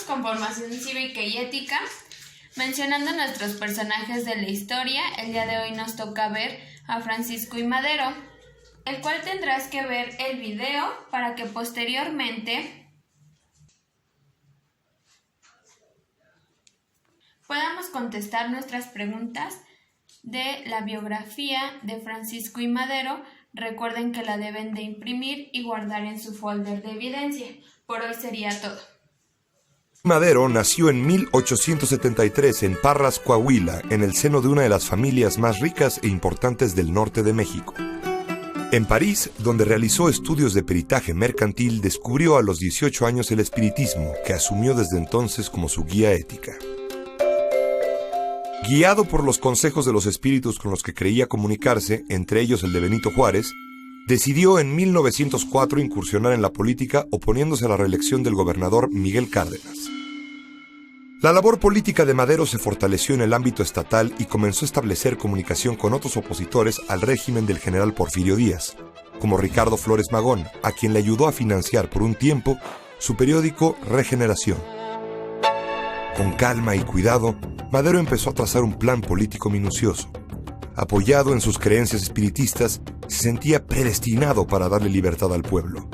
con formación cívica y ética, mencionando nuestros personajes de la historia. El día de hoy nos toca ver a Francisco I. Madero, el cual tendrás que ver el video para que posteriormente podamos contestar nuestras preguntas de la biografía de Francisco I. Madero. Recuerden que la deben de imprimir y guardar en su folder de evidencia. Por hoy sería todo. Madero nació en 1873 en Parras, Coahuila, en el seno de una de las familias más ricas e importantes del norte de México. En París, donde realizó estudios de peritaje mercantil, descubrió a los 18 años el espiritismo, que asumió desde entonces como su guía ética. Guiado por los consejos de los espíritus con los que creía comunicarse, entre ellos el de Benito Juárez, decidió en 1904 incursionar en la política oponiéndose a la reelección del gobernador Miguel Cárdenas. La labor política de Madero se fortaleció en el ámbito estatal y comenzó a establecer comunicación con otros opositores al régimen del general Porfirio Díaz, como Ricardo Flores Magón, a quien le ayudó a financiar por un tiempo su periódico Regeneración. Con calma y cuidado, Madero empezó a trazar un plan político minucioso. Apoyado en sus creencias espiritistas, se sentía predestinado para darle libertad al pueblo.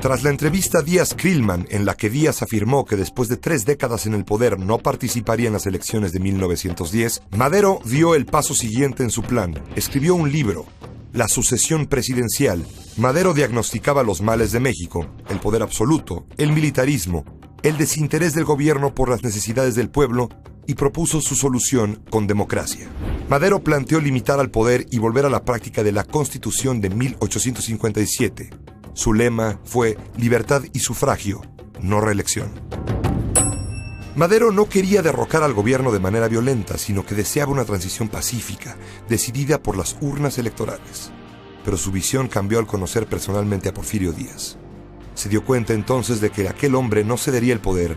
Tras la entrevista a Díaz-Crillman, en la que Díaz afirmó que después de 3 décadas en el poder no participaría en las elecciones de 1910, Madero dio el paso siguiente en su plan. Escribió un libro, La sucesión presidencial. Madero diagnosticaba los males de México, el poder absoluto, el militarismo, el desinterés del gobierno por las necesidades del pueblo y propuso su solución con democracia. Madero planteó limitar al poder y volver a la práctica de la Constitución de 1857. Su lema fue libertad y sufragio, no reelección. Madero no quería derrocar al gobierno de manera violenta, sino que deseaba una transición pacífica, decidida por las urnas electorales. Pero su visión cambió al conocer personalmente a Porfirio Díaz. Se dio cuenta entonces de que aquel hombre no cedería el poder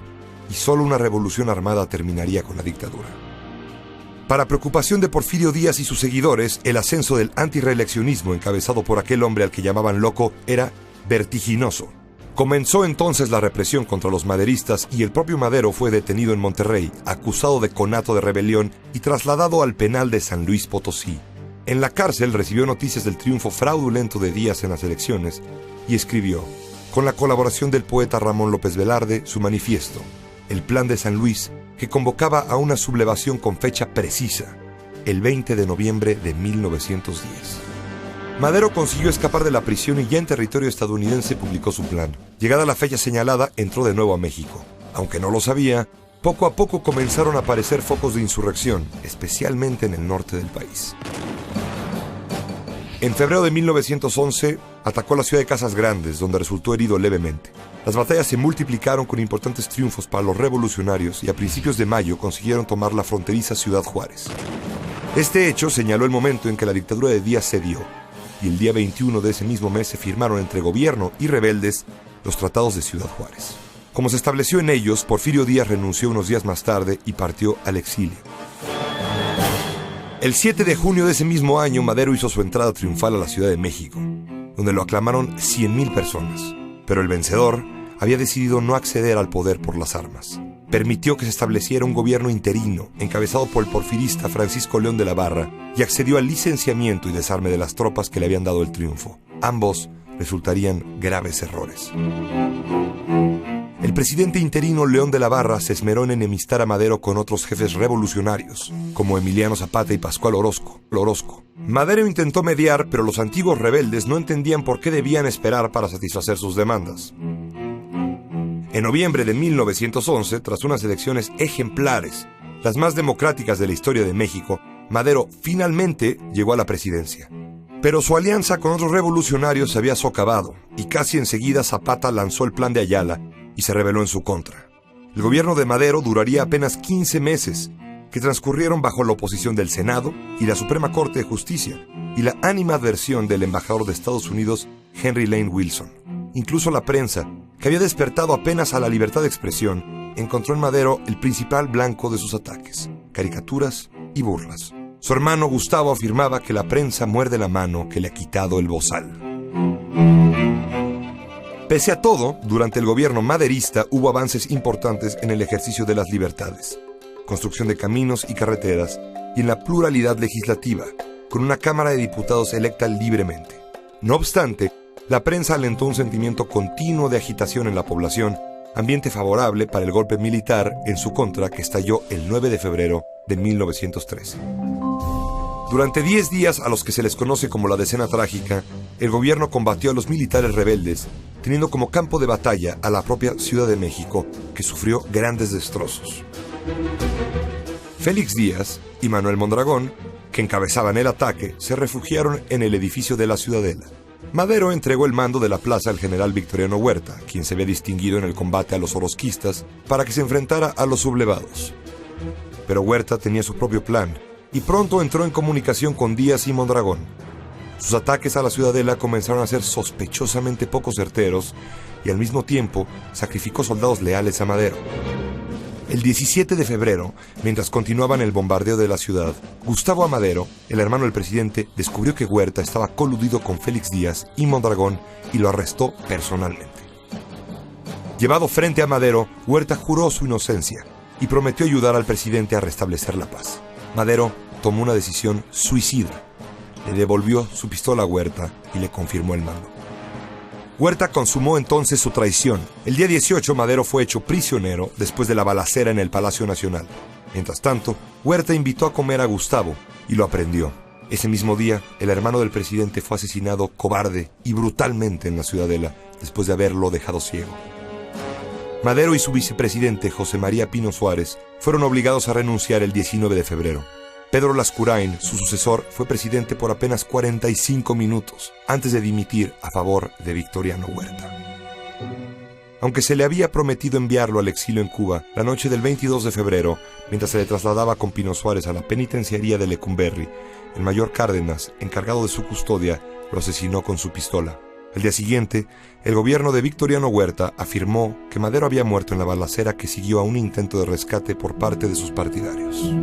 y solo una revolución armada terminaría con la dictadura. Para preocupación de Porfirio Díaz y sus seguidores, el ascenso del antirreeleccionismo encabezado por aquel hombre al que llamaban loco era vertiginoso. Comenzó entonces la represión contra los maderistas y el propio Madero fue detenido en Monterrey, acusado de conato de rebelión y trasladado al penal de San Luis Potosí. En la cárcel recibió noticias del triunfo fraudulento de Díaz en las elecciones y escribió, con la colaboración del poeta Ramón López Velarde, su manifiesto, El Plan de San Luis, que convocaba a una sublevación con fecha precisa, el 20 de noviembre de 1910. Madero consiguió escapar de la prisión y ya en territorio estadounidense publicó su plan. Llegada la fecha señalada, entró de nuevo a México. Aunque no lo sabía, poco a poco comenzaron a aparecer focos de insurrección, especialmente en el norte del país. En febrero de 1911, atacó la ciudad de Casas Grandes, donde resultó herido levemente. Las batallas se multiplicaron con importantes triunfos para los revolucionarios y a principios de mayo consiguieron tomar la fronteriza Ciudad Juárez. Este hecho señaló el momento en que la dictadura de Díaz cedió, y el día 21 de ese mismo mes se firmaron entre gobierno y rebeldes los tratados de Ciudad Juárez. Como se estableció en ellos, Porfirio Díaz renunció unos días más tarde y partió al exilio. El 7 de junio de ese mismo año, Madero hizo su entrada triunfal a la Ciudad de México, donde lo aclamaron 100,000 personas. Pero el vencedor había decidido no acceder al poder por las armas. Permitió que se estableciera un gobierno interino, encabezado por el porfirista Francisco León de la Barra, y accedió al licenciamiento y desarme de las tropas que le habían dado el triunfo. Ambos resultarían graves errores. El presidente interino León de la Barra se esmeró en enemistar a Madero con otros jefes revolucionarios, como Emiliano Zapata y Pascual Orozco. Madero intentó mediar, pero los antiguos rebeldes no entendían por qué debían esperar para satisfacer sus demandas. En noviembre de 1911, tras unas elecciones ejemplares, las más democráticas de la historia de México, Madero finalmente llegó a la presidencia. Pero su alianza con otros revolucionarios se había socavado, y casi enseguida Zapata lanzó el Plan de Ayala y se rebeló en su contra. El gobierno de Madero duraría apenas 15 meses, que transcurrieron bajo la oposición del Senado y la Suprema Corte de Justicia, y la animadversión del embajador de Estados Unidos, Henry Lane Wilson. Incluso la prensa, que había despertado apenas a la libertad de expresión, encontró en Madero el principal blanco de sus ataques, caricaturas y burlas. Su hermano Gustavo afirmaba que la prensa muerde la mano que le ha quitado el bozal. Pese a todo, durante el gobierno maderista hubo avances importantes en el ejercicio de las libertades, construcción de caminos y carreteras, y en la pluralidad legislativa, con una Cámara de Diputados electa libremente. No obstante, la prensa alentó un sentimiento continuo de agitación en la población, ambiente favorable para el golpe militar en su contra que estalló el 9 de febrero de 1913. Durante 10 días, a los que se les conoce como la Decena Trágica, el gobierno combatió a los militares rebeldes, teniendo como campo de batalla a la propia Ciudad de México, que sufrió grandes destrozos. Félix Díaz y Manuel Mondragón, que encabezaban el ataque, se refugiaron en el edificio de la Ciudadela. Madero entregó el mando de la plaza al general Victoriano Huerta, quien se había distinguido en el combate a los orosquistas, para que se enfrentara a los sublevados. Pero Huerta tenía su propio plan, y pronto entró en comunicación con Díaz y Mondragón. Sus ataques a la Ciudadela comenzaron a ser sospechosamente poco certeros, y al mismo tiempo sacrificó soldados leales a Madero. El 17 de febrero, mientras continuaban el bombardeo de la ciudad, Gustavo Amadero, el hermano del presidente, descubrió que Huerta estaba coludido con Félix Díaz y Mondragón y lo arrestó personalmente. Llevado frente a Madero, Huerta juró su inocencia y prometió ayudar al presidente a restablecer la paz. Madero tomó una decisión suicida. Le devolvió su pistola a Huerta y le confirmó el mando. Huerta consumó entonces su traición. El día 18, Madero fue hecho prisionero después de la balacera en el Palacio Nacional. Mientras tanto, Huerta invitó a comer a Gustavo y lo aprendió. Ese mismo día, el hermano del presidente fue asesinado cobarde y brutalmente en la Ciudadela, después de haberlo dejado ciego. Madero y su vicepresidente, José María Pino Suárez, fueron obligados a renunciar el 19 de febrero. Pedro Lascurain, su sucesor, fue presidente por apenas 45 minutos antes de dimitir a favor de Victoriano Huerta. Aunque se le había prometido enviarlo al exilio en Cuba, la noche del 22 de febrero, mientras se le trasladaba con Pino Suárez a la penitenciaría de Lecumberri, el mayor Cárdenas, encargado de su custodia, lo asesinó con su pistola. Al día siguiente, el gobierno de Victoriano Huerta afirmó que Madero había muerto en la balacera que siguió a un intento de rescate por parte de sus partidarios.